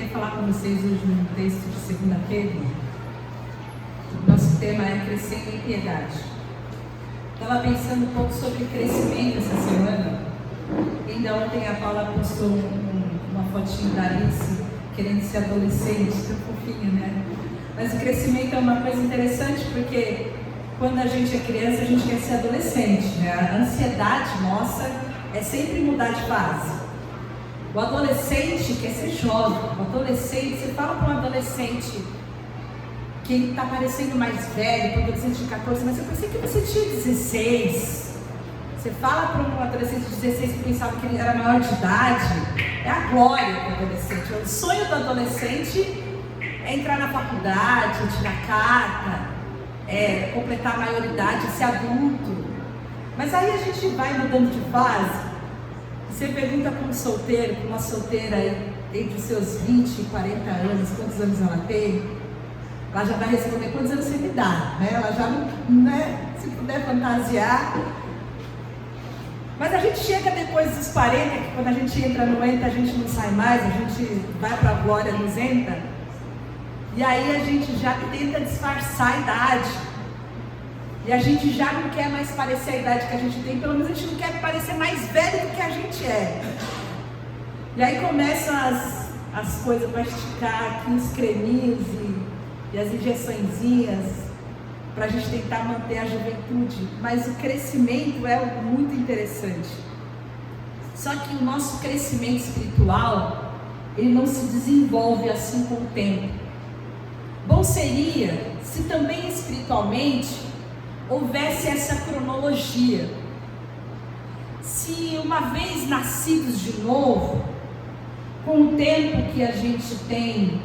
queria falar com vocês hoje num texto de 2 Pedro. Nosso tema é crescendo em piedade. Estava pensando um pouco sobre crescimento essa semana. Ainda ontem a Paula postou uma fotinho da Alice querendo ser adolescente, tão fofinha, né? Mas o crescimento é uma coisa interessante porque quando a gente é criança a gente quer ser adolescente, né? A ansiedade nossa é sempre mudar de fase. O adolescente quer ser jovem. O adolescente, você fala para um adolescente que está parecendo mais velho, para um adolescente de 14, mas eu pensei que você tinha 16. Você fala para um adolescente de 16 que pensava que ele era maior de idade, é a glória do adolescente. O sonho do adolescente é entrar na faculdade, tirar carta, completar a maioridade, ser adulto. Mas aí a gente vai mudando de fase. Você pergunta para um solteiro, para uma solteira entre os seus 20 e 40 anos, quantos anos ela tem? Ela já vai responder quantos anos você me dá, né? Ela já não, né? Se puder fantasiar. Mas a gente chega depois dos 40, que quando a gente entra no enta, a gente não sai mais, a gente vai para a glória nos enta. E aí a gente já tenta disfarçar a idade. E a gente já não quer mais parecer a idade que a gente tem, pelo menos a gente não quer parecer mais velho do que a gente é. E aí começam as coisas para esticar aqui, os creminhos e as injeçõezinhas, para a gente tentar manter a juventude. Mas o crescimento é algo muito interessante. Só que o nosso crescimento espiritual, ele não se desenvolve assim com o tempo. Bom seria se também espiritualmente houvesse essa cronologia. Se uma vez nascidos de novo, com o tempo que a gente tem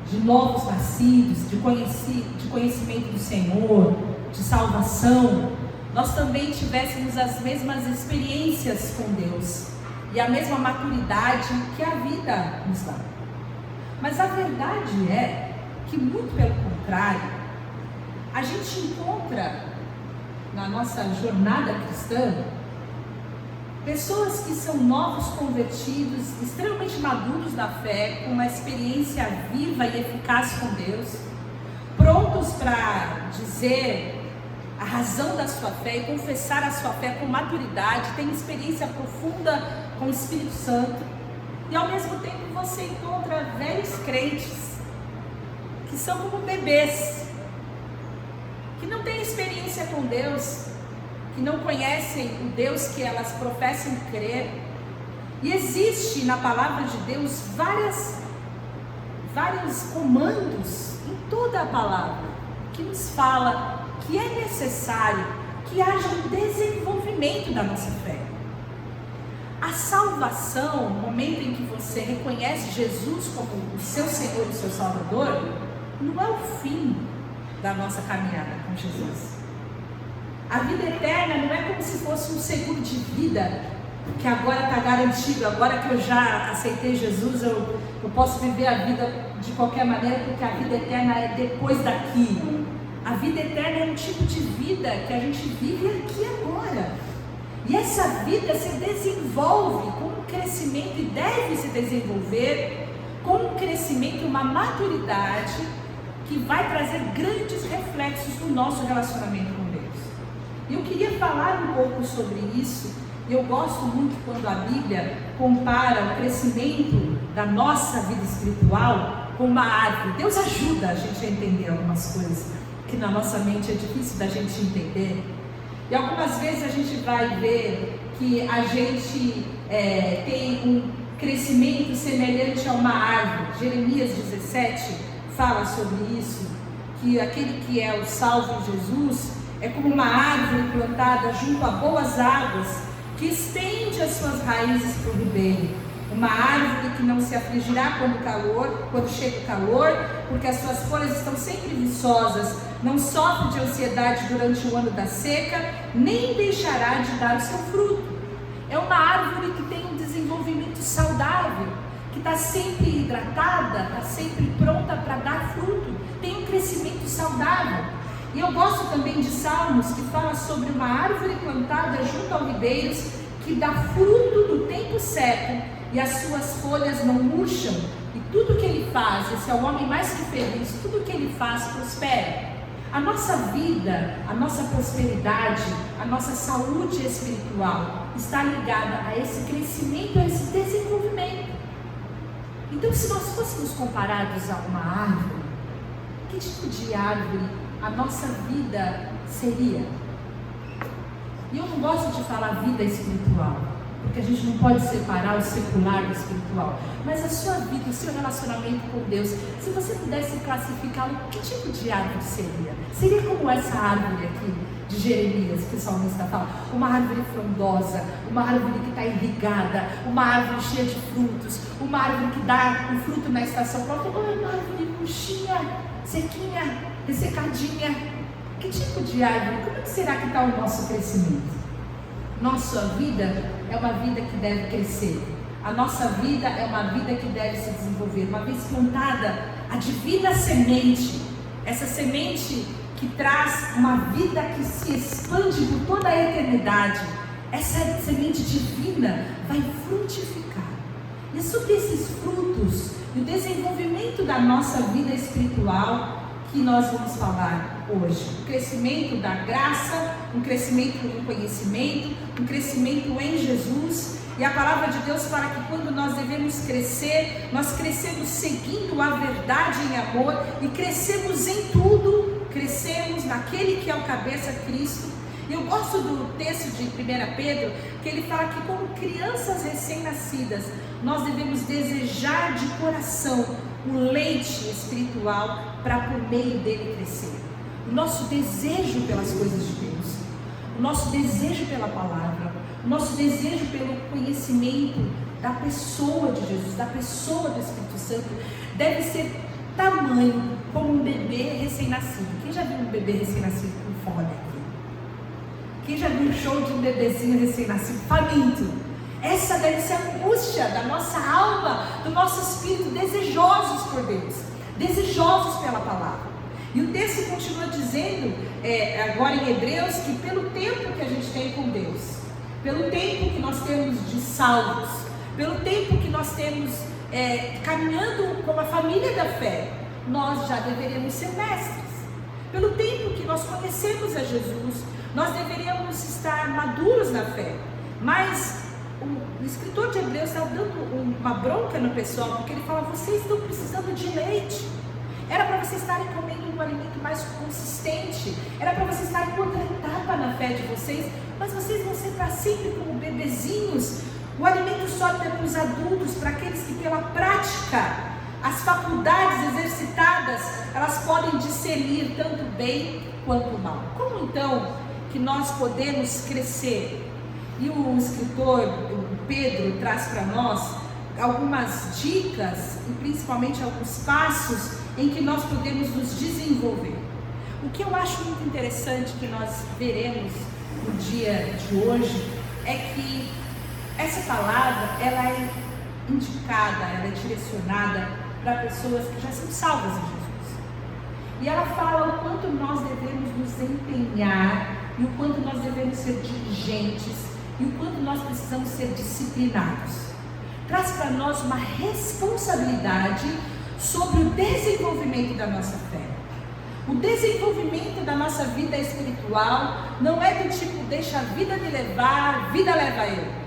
de novos nascidos, de conhecimento do Senhor, de salvação, nós também tivéssemos as mesmas experiências com Deus e a mesma maturidade que a vida nos dá. Mas a verdade é que, muito pelo contrário, a gente encontra na nossa jornada cristã pessoas que são novos convertidos, extremamente maduros na fé, com uma experiência viva e eficaz com Deus, prontos para dizer a razão da sua fé e confessar a sua fé com maturidade, tem experiência profunda com o Espírito Santo, e ao mesmo tempo você encontra velhos crentes que são como bebês, que não têm experiência com Deus, que não conhecem o Deus que elas professam crer. E existe na palavra de Deus vários comandos em toda a palavra que nos fala que é necessário que haja um desenvolvimento da nossa fé. A salvação, no momento em que você reconhece Jesus como o seu Senhor e o seu Salvador, não é o fim da nossa caminhada com Jesus. A vida eterna não é como se fosse um seguro de vida, que agora está garantido, agora que eu já aceitei Jesus, eu posso viver a vida de qualquer maneira, porque a vida eterna é depois daqui. A vida eterna é um tipo de vida que a gente vive aqui agora. E essa vida se desenvolve com um crescimento, e deve se desenvolver com um crescimento, uma maturidade, que vai trazer grandes reflexos no nosso relacionamento com Deus. Eu queria falar um pouco sobre isso. Eu gosto muito quando a Bíblia compara o crescimento da nossa vida espiritual com uma árvore. Deus ajuda a gente a entender algumas coisas que na nossa mente é difícil da gente entender. E algumas vezes a gente vai ver que a gente tem um crescimento semelhante a uma árvore. Jeremias 17 fala sobre isso, que aquele que é o salvo em Jesus é como uma árvore plantada junto a boas águas, que estende as suas raízes para o ribeiro. Uma árvore que não se afligirá quando chega o calor, porque as suas folhas estão sempre viçosas, não sofre de ansiedade durante o ano da seca, nem deixará de dar o seu fruto. É uma árvore que tem um desenvolvimento saudável, que está sempre hidratada, está sempre pronta para dar fruto, tem um crescimento saudável. E eu gosto também de Salmos, que fala sobre uma árvore plantada junto aos ribeiros, que dá fruto no tempo certo e as suas folhas não murcham, e tudo que ele faz, esse é o homem mais que feliz, tudo que ele faz prospera. A nossa vida, a nossa prosperidade, a nossa saúde espiritual está ligada a esse crescimento, a esse desenvolvimento. Então, se nós fôssemos comparados a uma árvore, que tipo de árvore a nossa vida seria? E eu não gosto de falar vida espiritual, porque a gente não pode separar o secular do espiritual, mas a sua vida, o seu relacionamento com Deus, se você pudesse classificá-lo, que tipo de árvore seria? Seria como essa árvore aqui de Jeremias, que o salmista fala, uma árvore frondosa, uma árvore que está irrigada, uma árvore cheia de frutos, uma árvore que dá um fruto na estação própria, ou uma árvore murchinha, sequinha, ressecadinha? Que tipo de árvore? Como é que será que está o nosso crescimento? Nossa vida é uma vida que deve crescer. A nossa vida é uma vida que deve se desenvolver. Uma vez plantada a divina semente, essa semente que traz uma vida que se expande por toda a eternidade, essa semente divina vai frutificar. E é sobre esses frutos e o desenvolvimento da nossa vida espiritual que nós vamos falar hoje. O crescimento da graça, um crescimento do conhecimento, um crescimento em Jesus. E a palavra de Deus fala que quando nós devemos crescer, nós crescemos seguindo a verdade em amor e crescemos em tudo, crescemos naquele que é o cabeça, Cristo. E eu gosto do texto de 1 Pedro, que ele fala que como crianças recém-nascidas, nós devemos desejar de coração o leite espiritual para por meio dele crescer. O nosso desejo pelas coisas de Deus, o nosso desejo pela palavra, o nosso desejo pelo conhecimento da pessoa de Jesus, da pessoa do Espírito Santo, deve ser tamanho como um bebê recém-nascido. Quem já viu um bebê recém-nascido com fome aqui? Quem já viu um show de um bebezinho recém-nascido faminto? Essa deve ser a angústia da nossa alma, do nosso espírito, desejosos por Deus, desejosos pela palavra. E o texto continua dizendo, agora em Hebreus, que pelo tempo que a gente tem com Deus, pelo tempo que nós temos de salvos, pelo tempo que nós temos caminhando como a família da fé, nós já deveríamos ser mestres. Pelo tempo que nós conhecemos a Jesus, nós deveríamos estar maduros na fé. Mas o escritor de Hebreus está dando uma bronca no pessoal, porque ele fala, vocês estão precisando de leite. Era para vocês estarem comendo um alimento mais consistente, era para vocês estarem em outra etapa na fé de vocês, mas vocês vão ser para sempre como bebezinhos. O alimento sólido é para os adultos, para aqueles que pela prática, as faculdades exercitadas, elas podem discernir tanto bem quanto mal. Como então que nós podemos crescer? E o escritor, o Pedro, traz para nós algumas dicas e principalmente alguns passos em que nós podemos nos desenvolver. O que eu acho muito interessante que nós veremos no dia de hoje é que essa palavra, ela é indicada, ela é direcionada para pessoas que já são salvas em Jesus. E ela fala o quanto nós devemos nos empenhar e o quanto nós devemos ser diligentes e o quanto nós precisamos ser disciplinados. Traz para nós uma responsabilidade sobre o desenvolvimento da nossa fé. O desenvolvimento da nossa vida espiritual não é do tipo, deixa a vida me levar, a vida leva eu.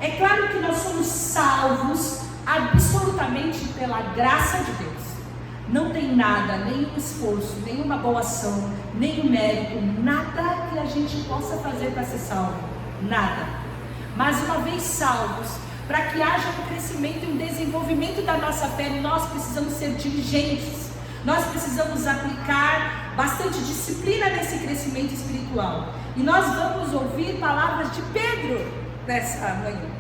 É claro que nós somos salvos absolutamente pela graça de Deus. Não tem nada, nenhum esforço, nenhuma boa ação, nenhum mérito, nada que a gente possa fazer para ser salvo. Nada. Mas uma vez salvos, para que haja um crescimento e um desenvolvimento da nossa fé, nós precisamos ser diligentes. Nós precisamos aplicar bastante disciplina nesse crescimento espiritual. E nós vamos ouvir palavras de Pedro nessa manhã.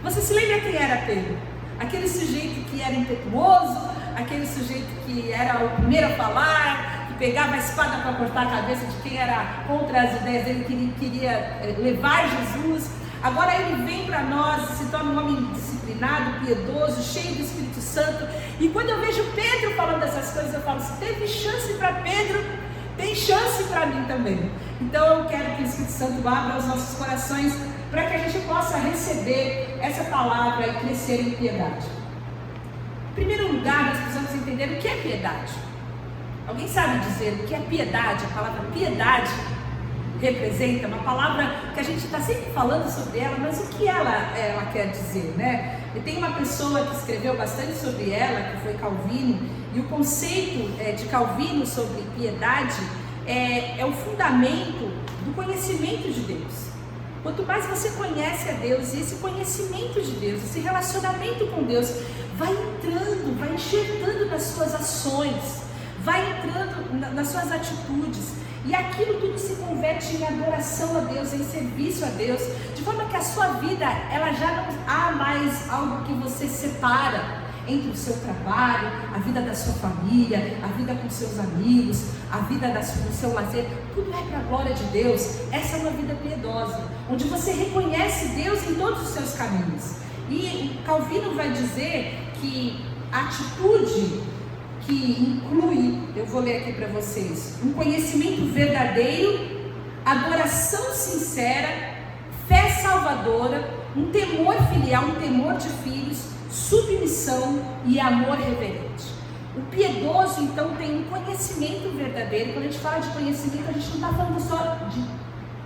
Você se lembra quem era Pedro? Aquele sujeito que era impetuoso, aquele sujeito que era o primeiro a falar, que pegava a espada para cortar a cabeça de quem era contra as ideias dele, que queria levar Jesus. Agora ele vem para nós, se torna um homem disciplinado, piedoso, cheio do Espírito Santo. E quando eu vejo Pedro falando dessas coisas, eu falo, se teve chance para Pedro, tem chance para mim também. Então eu quero que o Espírito Santo abra os nossos corações para que a gente possa receber essa palavra é crescer em piedade? Em primeiro lugar, nós precisamos entender o que é piedade. Alguém sabe dizer o que é piedade? A palavra piedade representa uma palavra que a gente está sempre falando sobre ela, mas o que ela quer dizer, né? E tem uma pessoa que escreveu bastante sobre ela, que foi Calvino, e o conceito de Calvino sobre piedade é o fundamento do conhecimento de Deus. Quanto mais você conhece a Deus, e esse conhecimento de Deus, esse relacionamento com Deus vai entrando, vai enxertando nas suas ações, vai entrando nas suas atitudes, e aquilo tudo se converte em adoração a Deus, em serviço a Deus, de forma que a sua vida, ela já não há mais algo que você separa entre o seu trabalho, a vida da sua família, a vida com seus amigos, a vida do seu lazer, tudo é para a glória de Deus. Essa é uma vida piedosa, onde você reconhece Deus em todos os seus caminhos. E Calvino vai dizer que a atitude que inclui, eu vou ler aqui para vocês, um conhecimento verdadeiro, adoração sincera, fé salvadora, um temor filial, um temor de filhos, submissão e amor reverente. O piedoso, então, tem um conhecimento verdadeiro. Quando a gente fala de conhecimento, a gente não está falando só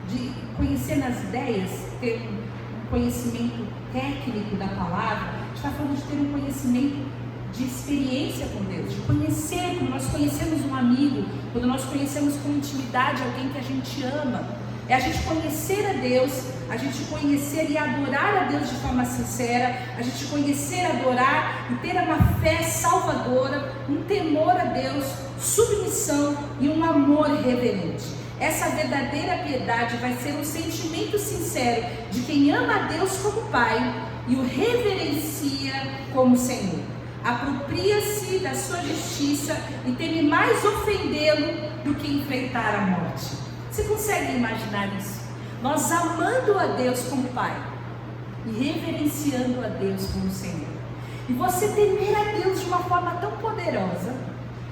de conhecer nas ideias, ter um conhecimento técnico da palavra, a gente está falando de ter um conhecimento de experiência com Deus, de conhecer, quando nós conhecemos um amigo, quando nós conhecemos com intimidade alguém que a gente ama, é a gente conhecer a Deus, a gente conhecer e adorar a Deus de forma sincera, a gente conhecer, adorar e ter uma fé salvadora, um temor a Deus, submissão e um amor reverente. Essa verdadeira piedade vai ser um sentimento sincero de quem ama a Deus como Pai e o reverencia como Senhor. Apropria-se da sua justiça e teme mais ofendê-lo do que enfrentar a morte. Você consegue imaginar isso? Nós amando a Deus como Pai e reverenciando a Deus como Senhor. E você temer a Deus de uma forma tão poderosa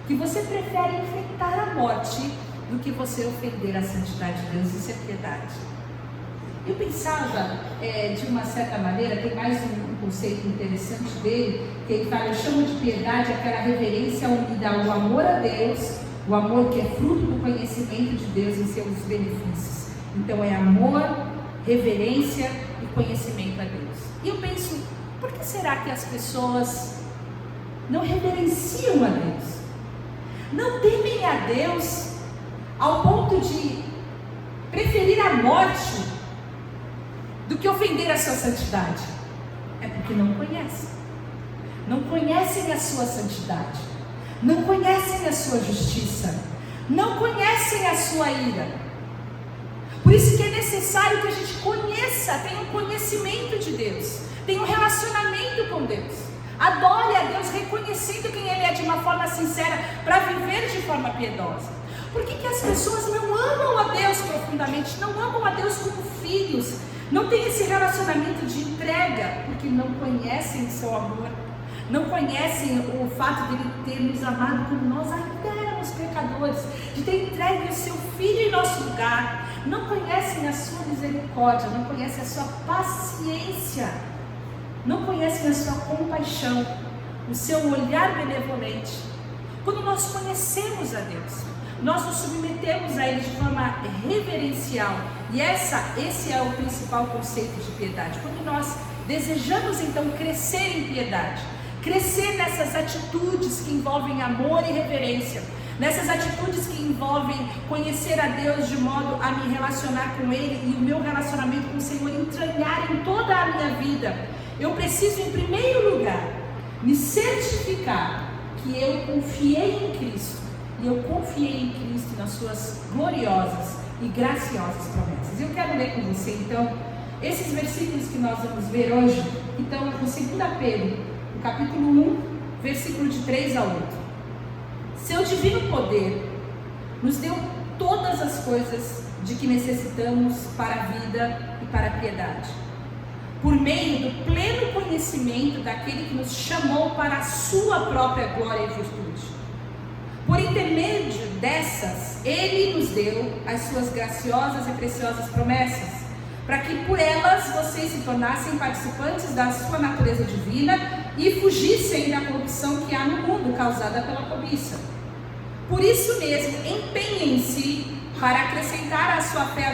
que você prefere enfrentar a morte do que você ofender a santidade de Deus. Isso é piedade. Eu pensava, de uma certa maneira, tem mais um conceito interessante dele, que ele fala, eu chamo de piedade aquela reverência unida ao amor a Deus, o amor que é fruto do conhecimento de Deus e seus benefícios. Então é amor, reverência e conhecimento a Deus. E eu penso, por que será que as pessoas não reverenciam a Deus? Não temem a Deus ao ponto de preferir a morte do que ofender a sua santidade? É porque não conhecem. Não conhecem a sua santidade. Não conhecem a sua justiça. Não conhecem a sua ira. Por isso que é necessário que a gente conheça, tenha um conhecimento de Deus, tenha um relacionamento com Deus. Adore a Deus reconhecendo quem Ele é de uma forma sincera para viver de forma piedosa. Por que as pessoas não amam a Deus profundamente? Não amam a Deus como filhos? Não tem esse relacionamento de entrega, porque não conhecem o seu amor, não conhecem o fato de Ele ter nos amado quando nós ainda éramos pecadores, de ter entregue o seu Filho em nosso lugar, não conhecem a sua misericórdia, não conhecem a sua paciência, não conhecem a sua compaixão, o seu olhar benevolente. Quando nós conhecemos a Deus, nós nos submetemos a Ele de forma reverencial, e esse é o principal conceito de piedade. Quando nós desejamos então crescer em piedade, crescer nessas atitudes que envolvem amor e reverência, nessas atitudes que envolvem conhecer a Deus de modo a me relacionar com Ele e o meu relacionamento com o Senhor entranhar em toda a minha vida, eu preciso em primeiro lugar me certificar que eu confiei em Cristo. E eu confiei em Cristo nas suas gloriosas e graciosas promessas. Eu quero ler com você, então, esses versículos que nós vamos ver hoje. Então, no 2 Pedro, no capítulo 1, versículo de 3 a 8. Seu divino poder nos deu todas as coisas de que necessitamos para a vida e para a piedade, por meio do pleno conhecimento daquele que nos chamou para a sua própria glória e virtude. Por intermédio dessas, Ele nos deu as suas graciosas e preciosas promessas, para que por elas vocês se tornassem participantes da sua natureza divina e fugissem da corrupção que há no mundo causada pela cobiça. Por isso mesmo, empenhem-se para acrescentar à sua fé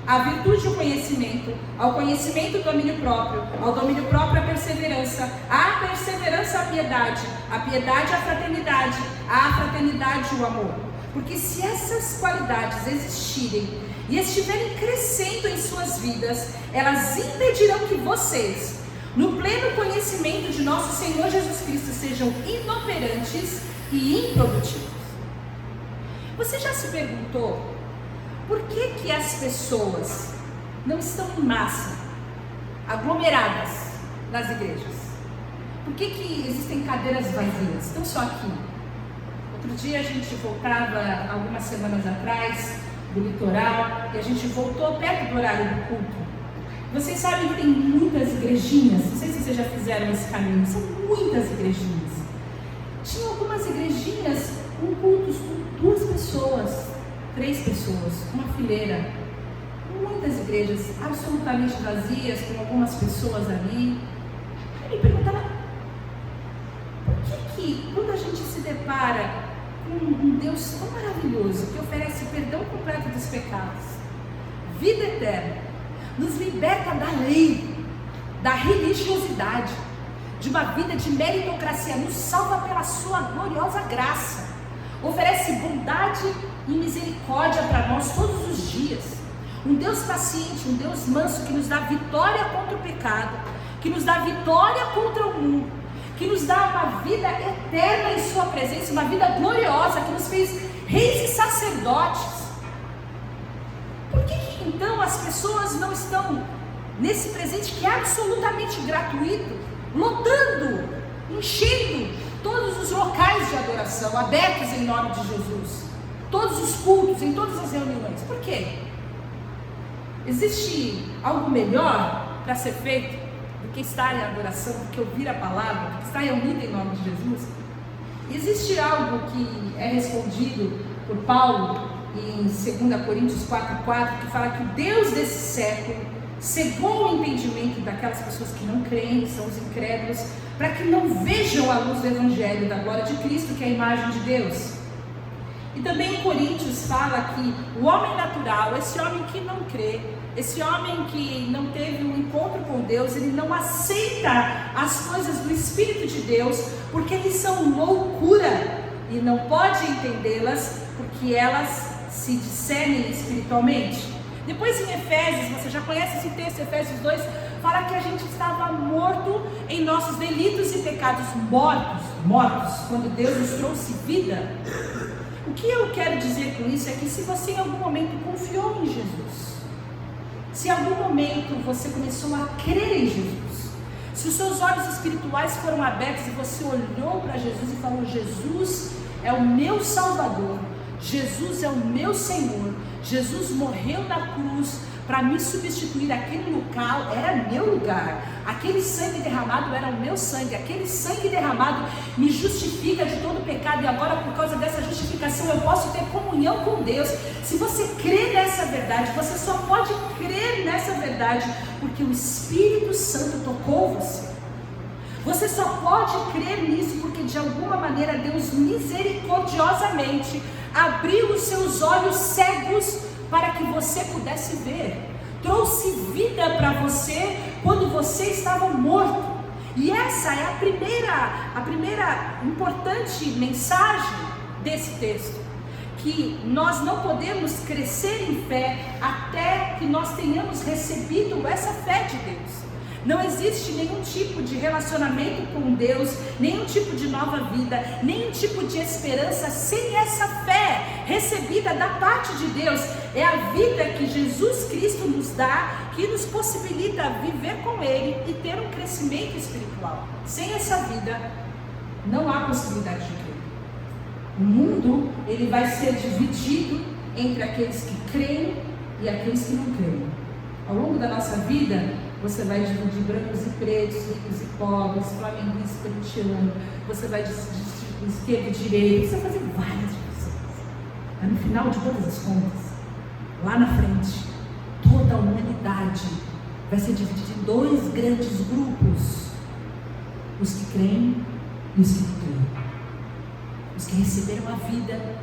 a virtude o conhecimento, ao conhecimento o domínio próprio, ao domínio próprio a perseverança, à perseverança a piedade a fraternidade, à fraternidade o amor. Porque se essas qualidades existirem e estiverem crescendo em suas vidas, elas impedirão que vocês, no pleno conhecimento de nosso Senhor Jesus Cristo, sejam inoperantes e improdutivos. Você já se perguntou por que as pessoas não estão em massa, aglomeradas nas igrejas? Por que existem cadeiras vazias? Estão só aqui. Outro dia a gente voltava, algumas semanas atrás, do litoral, e a gente voltou perto do horário do culto. Vocês sabem que tem muitas igrejinhas, não sei se vocês já fizeram esse caminho, são muitas igrejinhas. Tinha algumas igrejinhas com cultos com 2 pessoas, 3 pessoas, uma fileira. Muitas igrejas absolutamente vazias, com algumas pessoas ali. Eu me perguntava, por que quando a gente se depara com um Deus tão maravilhoso, que oferece perdão completo dos pecados, vida eterna, nos liberta da lei, da religiosidade, de uma vida de meritocracia, nos salva pela sua gloriosa graça, oferece bondade e misericórdia para nós todos os dias, um Deus paciente, um Deus manso, que nos dá vitória contra o pecado, que nos dá vitória contra o mundo, que nos dá uma vida eterna em sua presença, uma vida gloriosa, que nos fez reis e sacerdotes. Por que então as pessoas não estão nesse presente que é absolutamente gratuito, lotando, enchendo todos os locais de adoração, abertos em nome de Jesus, todos os cultos, em todas as reuniões? Por quê? Existe algo melhor para ser feito do que estar em adoração, do que ouvir a palavra, do que estar reunido em nome de Jesus? Existe algo que é respondido por Paulo em 2 Coríntios 4,4, que fala que o Deus desse século cegou o entendimento daquelas pessoas que não creem, que são os incrédulos, para que não vejam a luz do Evangelho da glória de Cristo, que é a imagem de Deus. E também em Coríntios fala que o homem natural, esse homem que não crê, esse homem que não teve um encontro com Deus, ele não aceita as coisas do Espírito de Deus, porque eles são loucura, e não pode entendê-las, porque elas se discernem espiritualmente. Depois em Efésios, você já conhece esse texto, Efésios 2, fala que a gente estava morto em nossos delitos e pecados, mortos, quando Deus nos trouxe vida. O que eu quero dizer com isso é que se você em algum momento confiou em Jesus, se em algum momento você começou a crer em Jesus, se os seus olhos espirituais foram abertos e você olhou para Jesus e falou: Jesus é o meu Salvador, Jesus é o meu Senhor, Jesus morreu na cruz para me substituir. Aquele local era meu lugar, aquele sangue derramado era o meu sangue, aquele sangue derramado me justifica de todo pecado, e agora por causa dessa justificação eu posso ter comunhão com Deus. Se você crê nessa verdade, você só pode crer nessa verdade porque o Espírito Santo tocou você. Você só pode crer nisso porque de alguma maneira Deus misericordiosamente abriu os seus olhos cegos para que você pudesse ver, trouxe vida para você quando você estava morto. E essa é a primeira importante mensagem desse texto, que nós não podemos crescer em fé até que nós tenhamos recebido essa fé de Deus. Não existe nenhum tipo de relacionamento com Deus, nenhum tipo de nova vida, nenhum tipo de esperança sem essa fé recebida da parte de Deus. É a vida que Jesus Cristo nos dá, que nos possibilita viver com Ele e ter um crescimento espiritual. Sem essa vida, não há possibilidade de crer. O mundo, ele vai ser dividido entre aqueles que creem e aqueles que não creem. Ao longo da nossa vida, você vai dividir brancos e pretos, ricos e pobres, flamenguista e corintiano, você vai dividir esquerda e direita, você vai fazer várias divisões. Mas no final de todas as contas, lá na frente, toda toda a humanidade vai ser dividida em dois grandes grupos: os que creem e os que não creem, os que receberam a vida,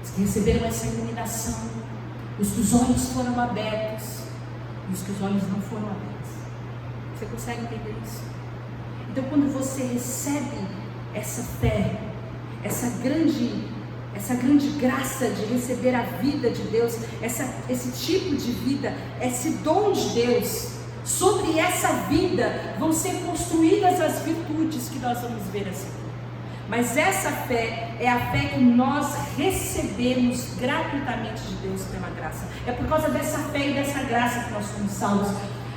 os que receberam essa iluminação, os que os olhos foram abertos e os que os olhos não foram abertos. Você consegue entender isso? Então, quando você recebe essa fé, essa grande graça de receber a vida de Deus, esse tipo de vida, esse dom de Deus, sobre essa vida vão ser construídas as virtudes que nós vamos ver assim. Mas essa fé é a fé que nós recebemos gratuitamente de Deus pela graça. É por causa dessa fé e dessa graça que nós somos salvos.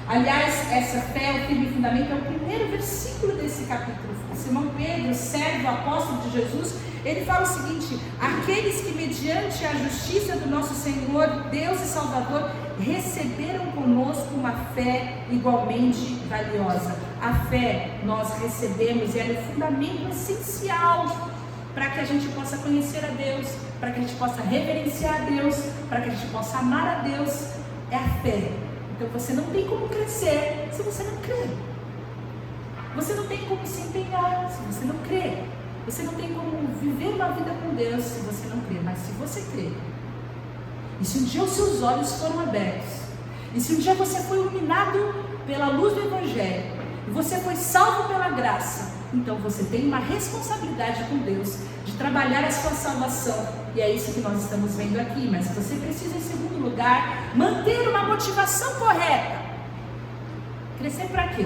Aliás, essa fé, o firme fundamento, é o primeiro versículo desse capítulo. Simão Pedro, servo, apóstolo de Jesus, ele fala o seguinte: aqueles que mediante a justiça do nosso Senhor, Deus e Salvador, receberam conosco uma fé igualmente valiosa. A fé nós recebemos e ela é o fundamento essencial para que a gente possa conhecer a Deus, para que a gente possa reverenciar a Deus, para que a gente possa amar a Deus. É a fé. Então você não tem como crescer se você não crê. Você não tem como se empenhar se você não crê. Você não tem como viver uma vida com Deus se você não crê. Mas se você crê, e se um dia os seus olhos foram abertos, e se um dia você foi iluminado pela luz do Evangelho, e você foi salvo pela graça, então você tem uma responsabilidade com Deus de trabalhar a sua salvação. E é isso que nós estamos vendo aqui. Mas você precisa, em segundo lugar, manter uma motivação correta. Crescer para quê?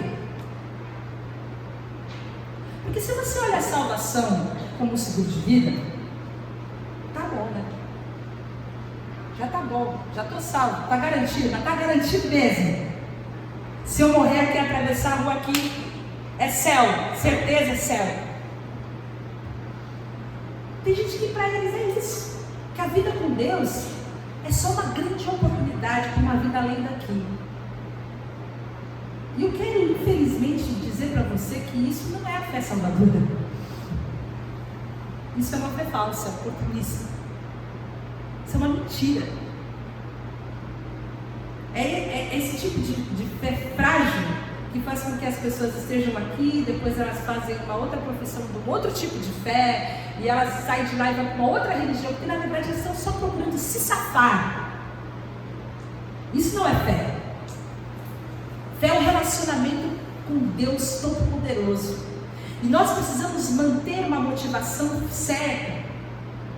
Porque se você olha a salvação como um seguro de vida, tá bom, né? Já tá bom, já tô salvo, tá garantido, mas tá garantido mesmo. Se eu morrer aqui, atravessar a rua aqui, é céu, certeza é céu. Tem gente que para eles é isso, que a vida com Deus é só uma grande oportunidade para uma vida além daqui. E eu quero, infelizmente, dizer para você que isso não é a fé salvadora. Isso é uma fé falsa, oportunista. Isso é uma mentira. É esse tipo de fé frágil que faz com que as pessoas estejam aqui, depois elas fazem uma outra profissão de um outro tipo de fé, e elas saem de lá e vão para uma outra religião, porque na verdade elas estão só procurando se safar. Isso não é fé. Fé é um relacionamento com Deus Todo-Poderoso. E nós precisamos manter uma motivação certa.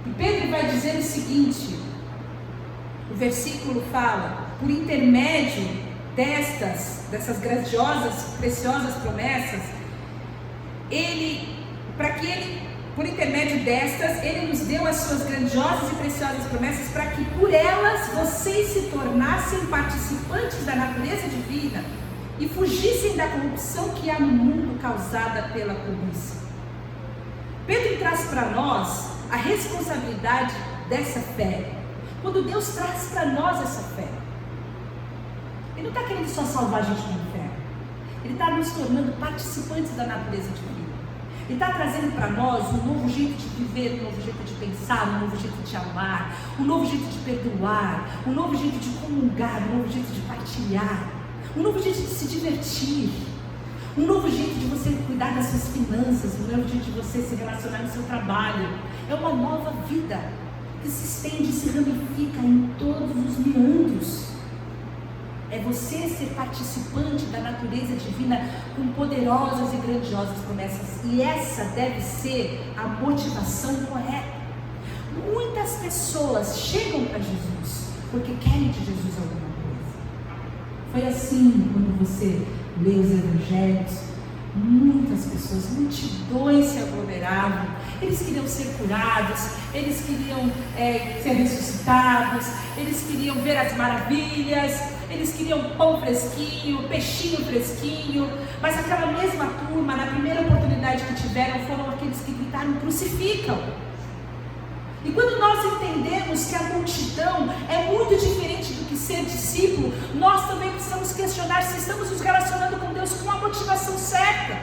E Pedro vai dizer o seguinte, o versículo fala: por intermédio dessas grandiosas, preciosas promessas, por intermédio destas, Ele nos deu as suas grandiosas e preciosas promessas para que por elas vocês se tornassem participantes da natureza divina e fugissem da corrupção que há no mundo causada pela cobiça. Pedro traz para nós a responsabilidade dessa fé. Quando Deus traz para nós essa fé, Ele não está querendo só salvar a gente do inferno. Ele está nos tornando participantes da natureza divina. Ele está trazendo para nós um novo jeito de viver, um novo jeito de pensar, um novo jeito de amar, um novo jeito de perdoar, um novo jeito de comungar, um novo jeito de partilhar, um novo jeito de se divertir, um novo jeito de você cuidar das suas finanças, um novo jeito de você se relacionar no seu trabalho. É uma nova vida que se estende e se ramifica em todos os meandros. É você ser participante da natureza divina com poderosas e grandiosas promessas. E essa deve ser a motivação correta. Muitas pessoas chegam para Jesus porque querem de Jesus alguma coisa. Foi assim quando você lê os evangelhos. Muitas pessoas, multidões se aglomeravam. Eles queriam ser curados, eles queriam ser ressuscitados, eles queriam ver as maravilhas, eles queriam pão fresquinho, peixinho fresquinho. Mas aquela mesma turma, na primeira oportunidade que tiveram, foram aqueles que gritaram: crucificam. E quando nós entendemos que a multidão é muito diferente do que ser discípulo, nós também precisamos questionar se estamos nos relacionando com Deus com a motivação certa.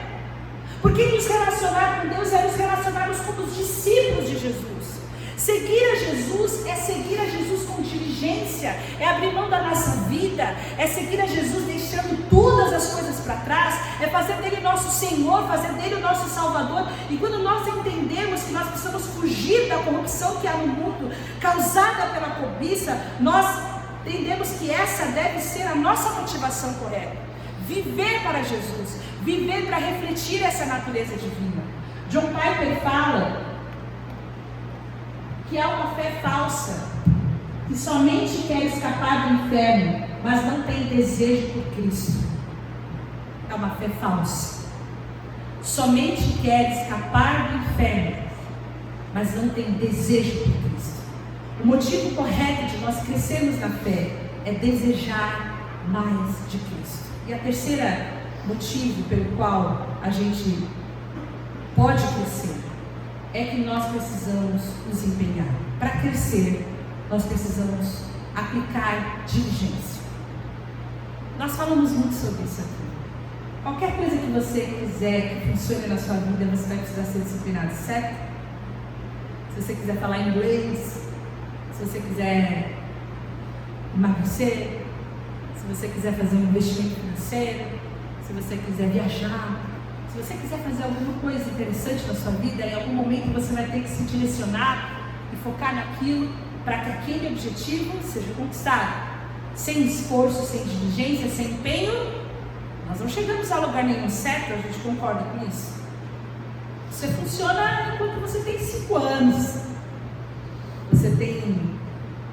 Porque nos relacionar com Deus é nos relacionarmos como os discípulos de Jesus. Seguir a Jesus é seguir a Jesus com diligência, é abrir mão da nossa vida, é seguir a Jesus deixando todas as coisas para trás, é fazer dele nosso Senhor, fazer dele o nosso Salvador. E quando nós entendemos que nós precisamos fugir da corrupção que há no mundo, causada pela cobiça, nós entendemos que essa deve ser a nossa motivação correta. Viver para Jesus, viver para refletir essa natureza divina. John Piper fala que há uma fé falsa, que somente quer escapar do inferno, mas não tem desejo por Cristo. É uma fé falsa. Somente quer escapar do inferno, mas não tem desejo por Cristo. O motivo correto de nós crescermos na fé é desejar mais de Cristo. E a terceira motivo pelo qual a gente pode crescer é que nós precisamos nos empenhar. Para crescer, nós precisamos aplicar diligência. Nós falamos muito sobre isso aqui. Qualquer coisa que você quiser que funcione na sua vida, você vai precisar ser disciplinado, certo? Se você quiser falar inglês, se você quiser emagrecer, se você quiser fazer um investimento financeiro, se você quiser viajar, se você quiser fazer alguma coisa interessante na sua vida, em algum momento você vai ter que se direcionar e focar naquilo para que aquele objetivo seja conquistado. Sem esforço, sem diligência, sem empenho, nós não chegamos a lugar nenhum, certo? A gente concorda com isso? Isso funciona enquanto você tem 5 anos, você tem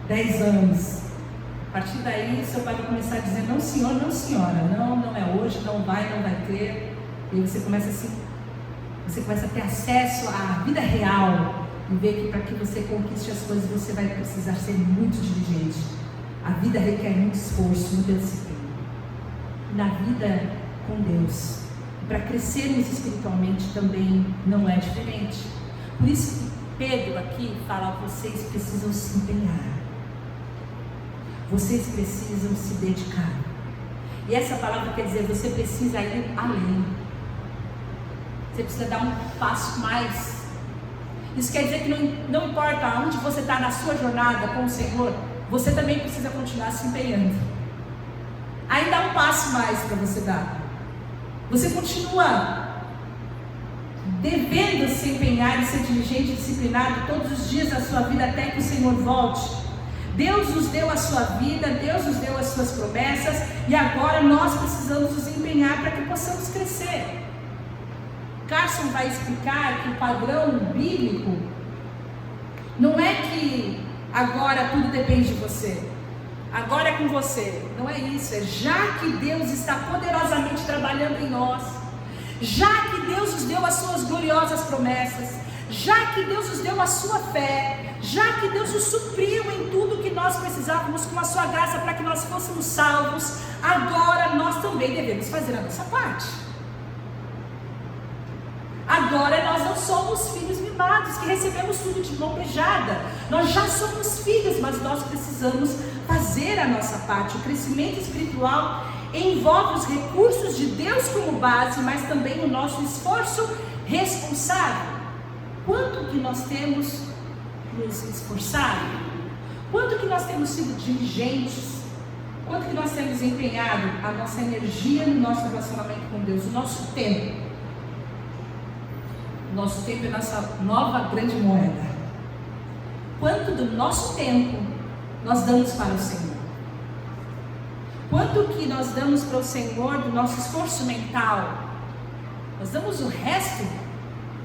10 anos. A partir daí, seu pai vai começar a dizer: não senhor, não senhora, não é hoje, não vai ter. E você começa a ter acesso à vida real e ver que para que você conquiste as coisas, você vai precisar ser muito diligente. A vida requer muito esforço, muita disciplina. Na vida com Deus, para crescermos espiritualmente também não é diferente. Por isso que Pedro aqui fala: vocês precisam se empenhar. Vocês precisam se dedicar. E essa palavra quer dizer, você precisa ir além. Você precisa dar um passo mais. Isso quer dizer que não importa onde você está na sua jornada com o Senhor, você também precisa continuar se empenhando. Ainda há um passo mais para você dar. Você continua devendo se empenhar e ser diligente e disciplinado todos os dias da sua vida até que o Senhor volte. Deus nos deu a sua vida, Deus nos deu as suas promessas, e agora nós precisamos nos empenhar para que possamos crescer. Carson vai explicar que o padrão bíblico não é que agora tudo depende de você, agora é com você. Não é isso, é já que Deus está poderosamente trabalhando em nós, já que Deus nos deu as suas gloriosas promessas, já que Deus nos deu a sua fé, já que Deus nos supriu em tudo que nós precisávamos com a sua graça para que nós fôssemos salvos, agora nós também devemos fazer a nossa parte. Agora nós não somos filhos mimados, que recebemos tudo de mão beijada. Nós já somos filhos, mas nós precisamos fazer a nossa parte. O crescimento espiritual envolve os recursos de Deus como base, mas também o nosso esforço responsável. Quanto que nós temos nos esforçado? Quanto que nós temos sido diligentes? Quanto que nós temos empenhado a nossa energia no nosso relacionamento com Deus? O nosso tempo. O nosso tempo é nossa nova grande moeda. Quanto do nosso tempo nós damos para o Senhor? Quanto que nós damos para o Senhor do nosso esforço mental? Nós damos o resto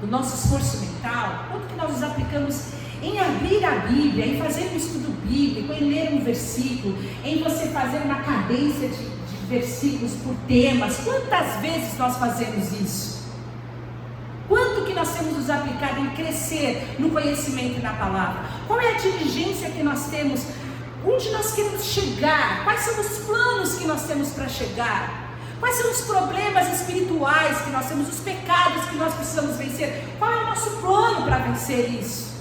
do nosso esforço mental? Quanto que nós nos aplicamos em abrir a Bíblia, em fazer um estudo bíblico, em ler um versículo, em você fazer uma cadência de versículos por temas? Quantas vezes nós fazemos isso? Quanto que nós temos nos aplicado em crescer no conhecimento e na palavra? Qual é a diligência que nós temos? Onde nós queremos chegar? Quais são os planos que nós temos para chegar? Quais são os problemas espirituais que nós temos, os pecados que nós precisamos vencer? Qual é o nosso plano para vencer isso?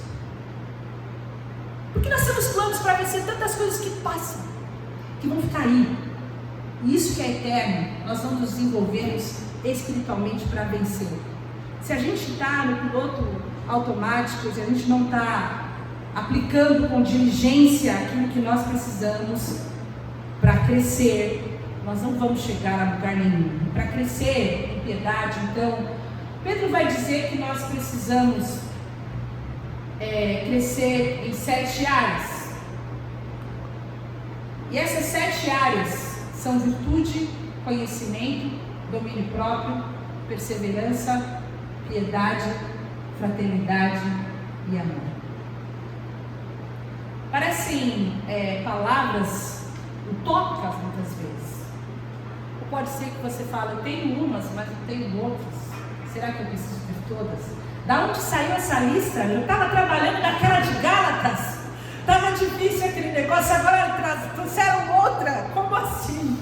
Porque nós temos planos para vencer tantas coisas que passam, que vão ficar aí. E isso que é eterno, nós vamos nos desenvolvermos espiritualmente para vencer. Se a gente está no piloto automático, se a gente não está aplicando com diligência aquilo que nós precisamos para crescer, nós não vamos chegar a lugar nenhum. Para crescer em piedade, então, Pedro vai dizer que nós precisamos crescer em 7 áreas. E essas 7 áreas são virtude, conhecimento, domínio próprio, perseverança, piedade, fraternidade e amor. Parecem palavras utópicas muitas vezes. Ou pode ser que você fale, eu tenho umas, mas não tenho outras. Será que eu preciso ter todas? Da onde saiu essa lista? Eu estava trabalhando naquela de Gálatas. Estava difícil aquele negócio, agora trouxeram outra. Como assim?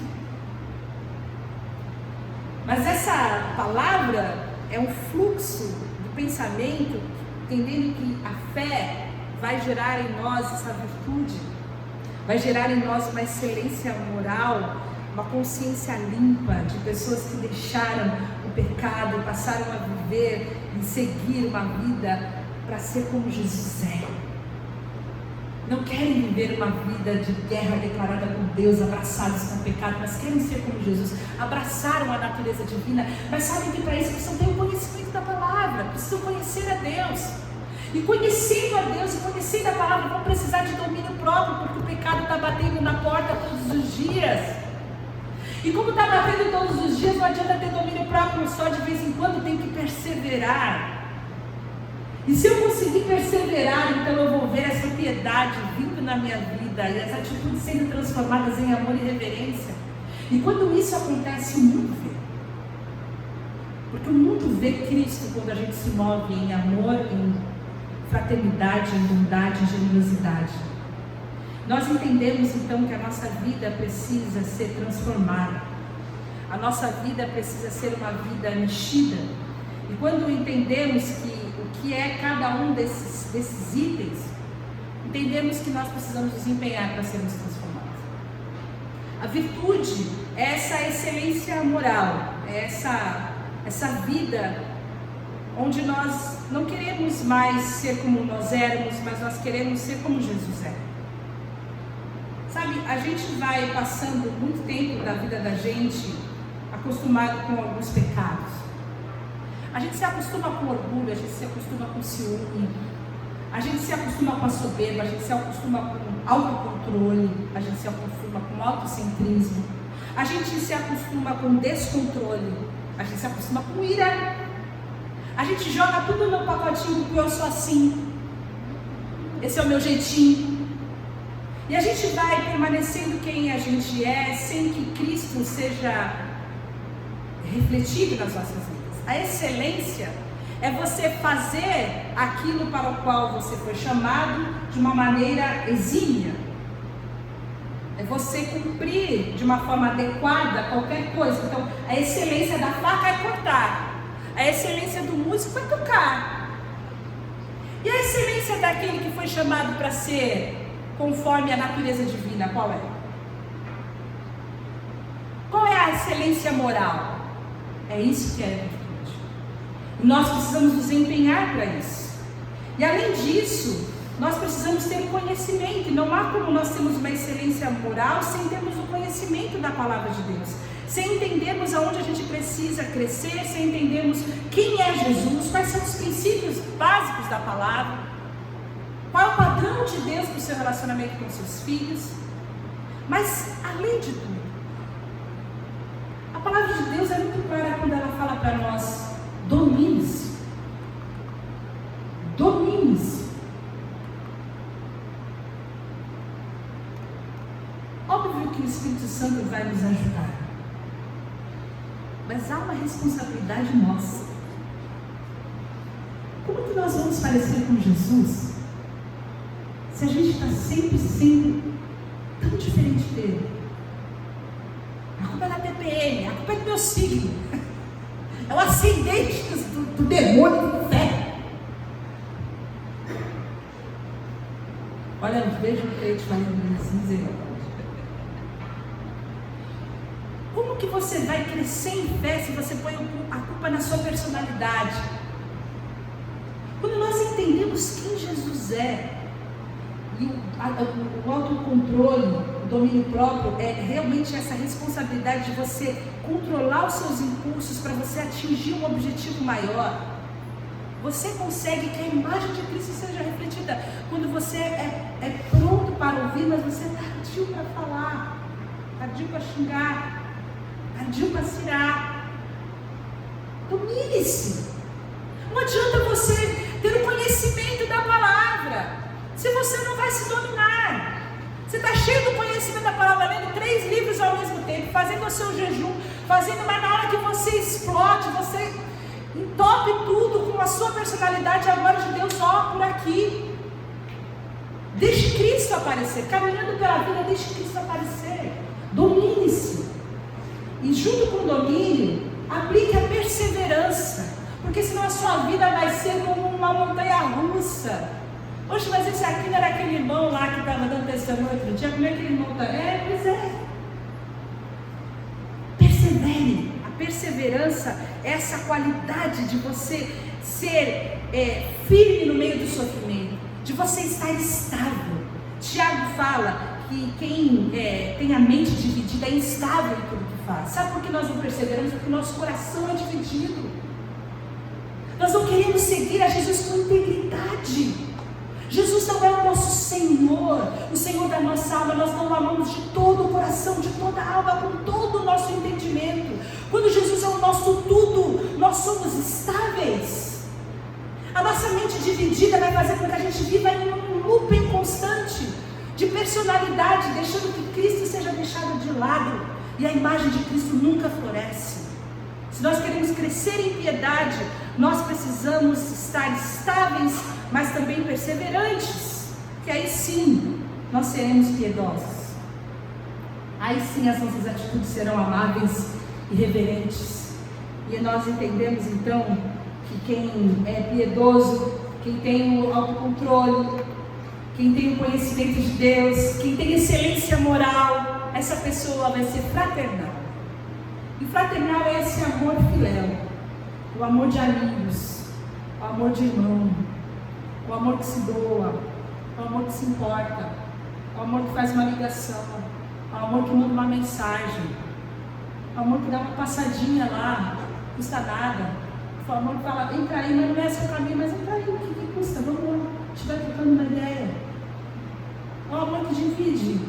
Mas essa palavra é um fluxo do pensamento, entendendo que a fé vai gerar em nós essa virtude, vai gerar em nós uma excelência moral, uma consciência limpa de pessoas que deixaram o pecado e passaram a viver e seguir uma vida para ser como Jesus é. Não querem viver uma vida de guerra declarada por Deus, abraçados com o pecado, mas querem ser como Jesus, abraçaram a natureza divina, mas sabem que para isso precisam ter o conhecimento da palavra, precisam conhecer a Deus. E conhecendo a Deus e conhecendo a palavra, vão precisar de domínio próprio, porque o pecado está batendo na porta todos os dias. E como está batendo todos os dias, não adianta ter domínio próprio só, de vez em quando tem que perseverar. E se eu conseguir perseverar, então eu vou ver essa piedade vindo na minha vida e as atitudes sendo transformadas em amor e reverência. E quando isso acontece, o mundo vê. Porque o mundo vê Cristo quando a gente se move em amor, em fraternidade, em bondade, em generosidade. Nós entendemos então que a nossa vida precisa ser transformada. A nossa vida precisa ser uma vida mexida. E quando entendemos o que é cada um desses itens, entendemos que nós precisamos nos empenhar para sermos transformados. A virtude é essa excelência moral, é essa vida onde nós não queremos mais ser como nós éramos, mas nós queremos ser como Jesus é. Sabe, a gente vai passando muito tempo da vida da gente acostumado com alguns pecados. A gente se acostuma com orgulho, a gente se acostuma com ciúme, a gente se acostuma com a soberba, a gente se acostuma com autocontrole, a gente se acostuma com autocentrismo, a gente se acostuma com descontrole, a gente se acostuma com ira, a gente joga tudo no pacotinho do eu sou assim, esse é o meu jeitinho, e a gente vai permanecendo quem a gente é, sem que Cristo seja refletido nas nossas vidas. A excelência é você fazer aquilo para o qual você foi chamado de uma maneira exímia. É você cumprir de uma forma adequada qualquer coisa. Então, a excelência da faca é cortar. A excelência do músico é tocar. E a excelência daquele que foi chamado para ser conforme a natureza divina, qual é? Qual é a excelência moral? É isso que é. Nós precisamos nos empenhar para isso. E além disso, nós precisamos ter conhecimento. E não há como nós termos uma excelência moral sem termos o conhecimento da palavra de Deus, sem entendermos aonde a gente precisa crescer, sem entendermos quem é Jesus, quais são os princípios básicos da palavra, qual é o padrão de Deus para o seu relacionamento com os seus filhos. Mas além de tudo, a palavra de Deus é muito clara quando ela fala para nós: domine-se. Domine-se. Óbvio que o Espírito Santo vai nos ajudar, mas há uma responsabilidade nossa. Como que nós vamos parecer com Jesus se a gente está sempre sendo tão diferente dele? A culpa é da TPM, a culpa é do meu signo. É o ascendente do demônio do inferno. Olha, eu vejo um crente falando isso, misericórdia. Como que você vai crescer em fé se você põe a culpa na sua personalidade? Quando nós entendemos quem Jesus é, E o autocontrole, o domínio próprio, é realmente essa responsabilidade de você controlar os seus impulsos para você atingir um objetivo maior. Você consegue que a imagem de Cristo seja refletida quando você é pronto para ouvir, mas você é tardio para falar, tardio para xingar, tardio para cirar. Domine-se. Não adianta você ter o conhecimento da palavra se você não vai se dominar. Você está cheio do conhecimento da palavra, lendo 3 livros ao mesmo tempo, fazendo o seu jejum, fazendo, mas na hora que você explode, você entope tudo com a sua personalidade, a glória de Deus só por aqui. Deixe Cristo aparecer, caminhando pela vida, deixe Cristo aparecer. Domine-se. E junto com o domínio, aplique a perseverança, porque senão a sua vida vai ser como uma montanha russa. Poxa, mas esse aqui não era aquele irmão lá que estava dando testemunho outro dia? Como é que aquele irmão está? Pois é. Persevere. A perseverança é essa qualidade de você ser firme no meio do sofrimento, de você estar estável. Tiago fala que quem tem a mente dividida é instável em tudo que faz. Sabe por que nós não perseveramos? Porque o nosso coração é dividido. Nós não queremos seguir a Jesus com integridade. Jesus não é o nosso Senhor, o Senhor da nossa alma. Nós não o amamos de todo o coração, de toda a alma, com todo o nosso entendimento. Quando Jesus é o nosso tudo, nós somos estáveis. A nossa mente dividida vai fazer com que a gente viva em um looping constante de personalidade, deixando que Cristo seja deixado de lado, e a imagem de Cristo nunca floresce. Se nós queremos crescer em piedade, nós precisamos estar estáveis, mas também perseverantes, que aí sim nós seremos piedosos. Aí sim as nossas atitudes serão amáveis e reverentes. E nós entendemos então que quem é piedoso, quem tem o autocontrole, quem tem o conhecimento de Deus, quem tem excelência moral, essa pessoa vai ser fraternal. E fraternal é esse amor filéu, o amor de amigos, o amor de irmão, o amor que se doa, o amor que se importa, o amor que faz uma ligação, o amor que manda uma mensagem, o amor que dá uma passadinha lá, não custa nada, o amor que fala, entra aí, mas não é seu caminho, mas entra aí, o que custa? Vamos lá, a gente vai trocando uma ideia. O amor que divide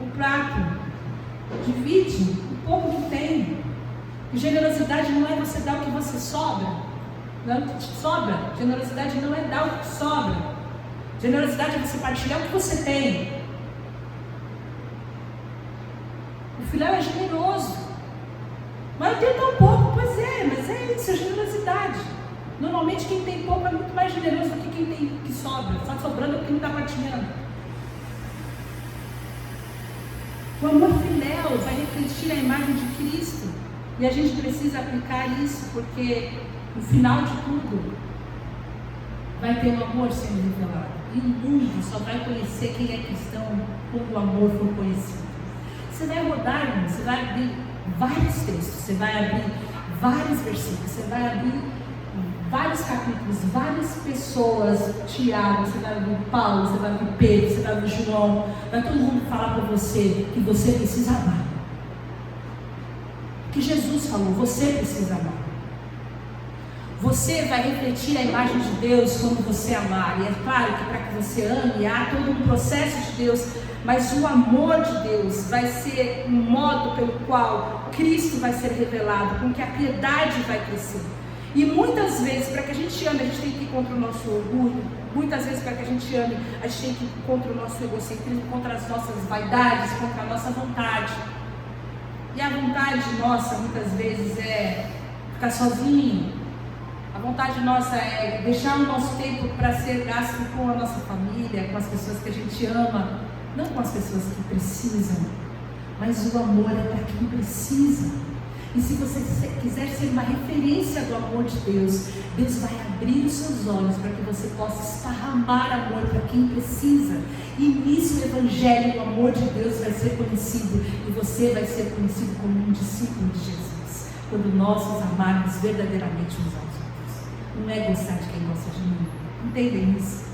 o prato, divide o pouco que tem. E generosidade não é você dar o que você sobra, não é o que te sobra. Generosidade não é dar o que te sobra. Generosidade é você partilhar o que você tem. O filéu é generoso. Mas eu tenho tão pouco, pois é, mas é isso, é generosidade. Normalmente quem tem pouco é muito mais generoso do que quem tem que sobra. Está sobrando porque não está partilhando. O amor filéu vai refletir a imagem de Cristo. E a gente precisa aplicar isso, porque no final de tudo vai ter um amor sendo revelado. E o mundo só vai conhecer quem é cristão quando o amor for conhecido. Você vai rodar, irmão, você vai abrir vários textos, você vai abrir vários versículos, você vai abrir vários capítulos, várias pessoas, Tiago, você vai abrir Paulo, você vai abrir Pedro, você vai abrir João, vai todo mundo falar para você que você precisa amar. Que Jesus falou, você precisa amar. Você vai refletir a imagem de Deus quando você amar. E é claro que para que você ame, há todo um processo de Deus, mas o amor de Deus vai ser um modo pelo qual Cristo vai ser revelado, com que a piedade vai crescer. E muitas vezes, para que a gente ame, a gente tem que ir contra o nosso orgulho. Muitas vezes, para que a gente ame, a gente tem que ir contra o nosso egocentrismo, contra as nossas vaidades, contra a nossa vontade. E a vontade nossa, muitas vezes, é ficar sozinho. A vontade nossa é deixar o nosso tempo para ser gasto com a nossa família, com as pessoas que a gente ama, não com as pessoas que precisam. Mas o amor é para quem precisa. E se você quiser ser uma referência do amor de Deus, Deus vai abrir os seus olhos para que você possa esparramar amor para quem precisa. E nisso o Evangelho, o amor de Deus vai ser conhecido. E você vai ser conhecido como um discípulo de Jesus. Quando nós nos amarmos verdadeiramente uns aos outros. Não é gostar de quem gosta de mim. Entendem isso?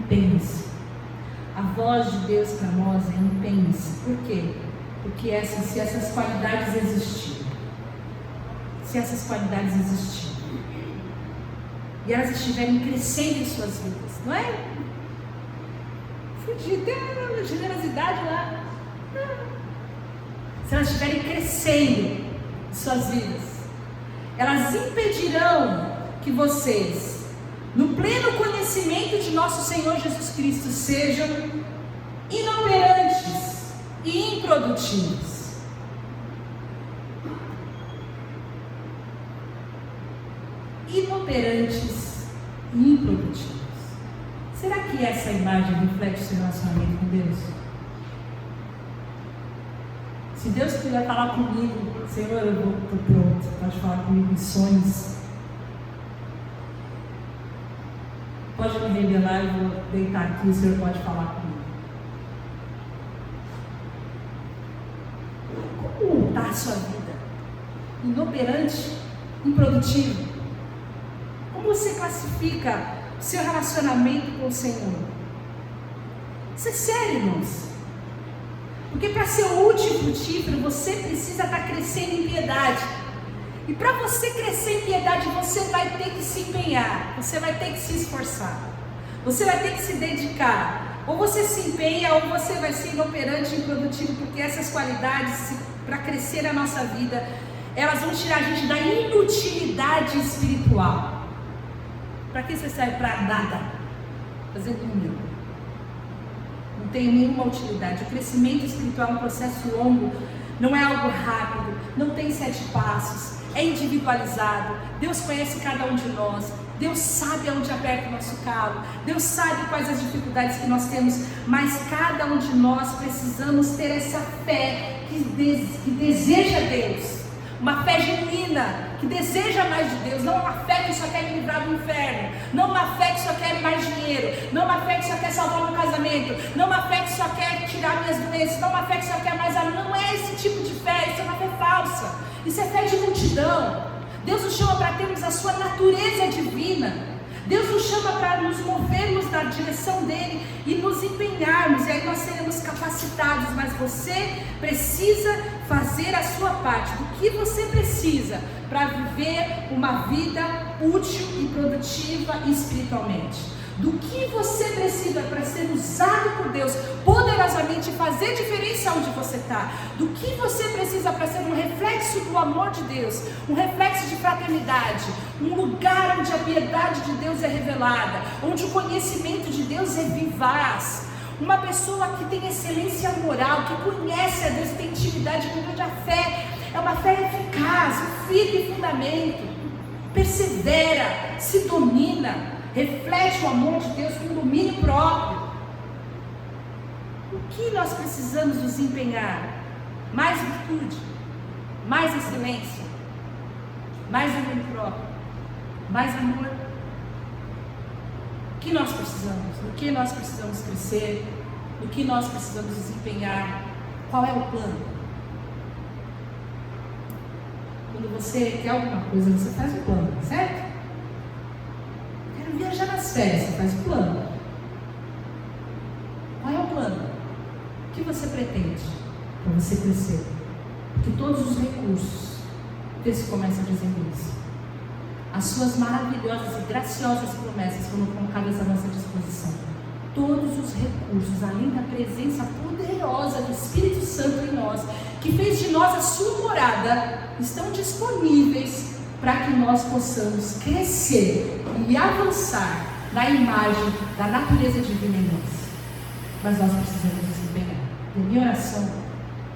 empenhe-se. A voz de Deus para nós é empenhe-se. Por quê? Porque se essas qualidades existirem, e elas estiverem crescendo em suas vidas, não é? Fugir, tem uma generosidade lá. Se elas estiverem crescendo em suas vidas, elas impedirão que vocês, no pleno conhecimento de nosso Senhor Jesus Cristo, sejam inoperantes e improdutivos. Inoperantes e improdutivos. Será que essa imagem reflete o seu relacionamento com Deus? Se Deus quiser falar comigo, Senhor, eu estou pronto, pode falar comigo em sonhos, pode me revelar, eu vou deitar aqui, o Senhor pode falar comigo. Como está a sua vida? Inoperante, improdutivo? Como você classifica o seu relacionamento com o Senhor? Isso é sério, irmãos. Porque para ser útil e frutífero, você precisa estar crescendo em piedade. E para você crescer em piedade, você vai ter que se empenhar, você vai ter que se esforçar, você vai ter que se dedicar. Ou você se empenha, ou você vai ser inoperante e improdutivo, porque essas qualidades, para crescer na nossa vida, elas vão tirar a gente da inutilidade espiritual. Para que você serve? Para nada, fazer número. Não tem nenhuma utilidade. O crescimento espiritual é um processo longo, não é algo rápido, não tem 7 passos, é individualizado. Deus conhece cada um de nós, Deus sabe aonde aperta o nosso calo, Deus sabe quais as dificuldades que nós temos, mas cada um de nós precisamos ter essa fé que deseja Deus, uma fé genuína, que deseja mais de Deus, não uma fé que só quer me livrar do inferno, não uma fé que só quer mais dinheiro, não uma fé que só quer salvar meu casamento, não uma fé que só quer tirar minhas doenças, não uma fé que só quer mais amor. Não é esse tipo de fé, isso é uma fé falsa, isso é fé de multidão. Deus nos chama para termos a sua natureza divina. Deus nos chama para nos movermos na direção dele e nos empenharmos, e aí nós seremos capacitados, mas você precisa fazer a sua parte. Do que você precisa para viver uma vida útil e produtiva espiritualmente? Do que você precisa para ser usado por Deus poderosamente e fazer diferença onde você está? Do que você precisa para ser um reflexo do amor de Deus, um reflexo de fraternidade, um lugar onde a piedade de Deus é revelada, onde o conhecimento de Deus é vivaz, uma pessoa que tem excelência moral, que conhece a Deus, tem intimidade com Deus. A fé é uma fé eficaz, firme fundamento, persevera, se domina, reflete o amor de Deus com domínio próprio. O que nós precisamos nos empenhar? Mais virtude, mais excelência, mais domínio próprio, mais amor. O que nós precisamos? No que nós precisamos crescer? No que nós precisamos nos empenhar? Qual é o plano? Quando você quer alguma coisa, você faz o plano, certo? Viajar nas férias, você faz o plano. Qual é o plano? O que você pretende para você crescer? Porque todos os recursos, esse começa dizendo isso, as suas maravilhosas e graciosas promessas foram colocadas à nossa disposição. Todos os recursos, além da presença poderosa do Espírito Santo em nós, que fez de nós a sua morada, estão disponíveis para que nós possamos crescer e avançar na imagem da natureza divina em nós. Mas nós precisamos nos empenhar. E a minha oração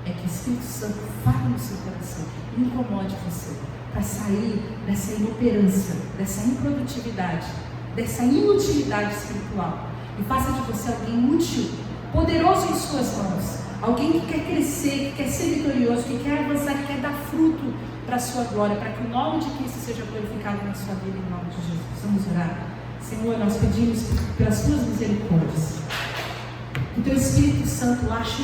é que o Espírito Santo fale no seu coração e incomode você, para sair dessa inoperância, dessa improdutividade, dessa inutilidade espiritual, e faça de você alguém útil, poderoso em suas mãos, alguém que quer crescer, que quer ser vitorioso, que quer avançar, que quer dar fruto para a sua glória, para que o nome de Cristo seja glorificado na sua vida, em nome de Jesus. Vamos orar. Senhor, nós pedimos pelas tuas misericórdias, que o teu Espírito Santo ache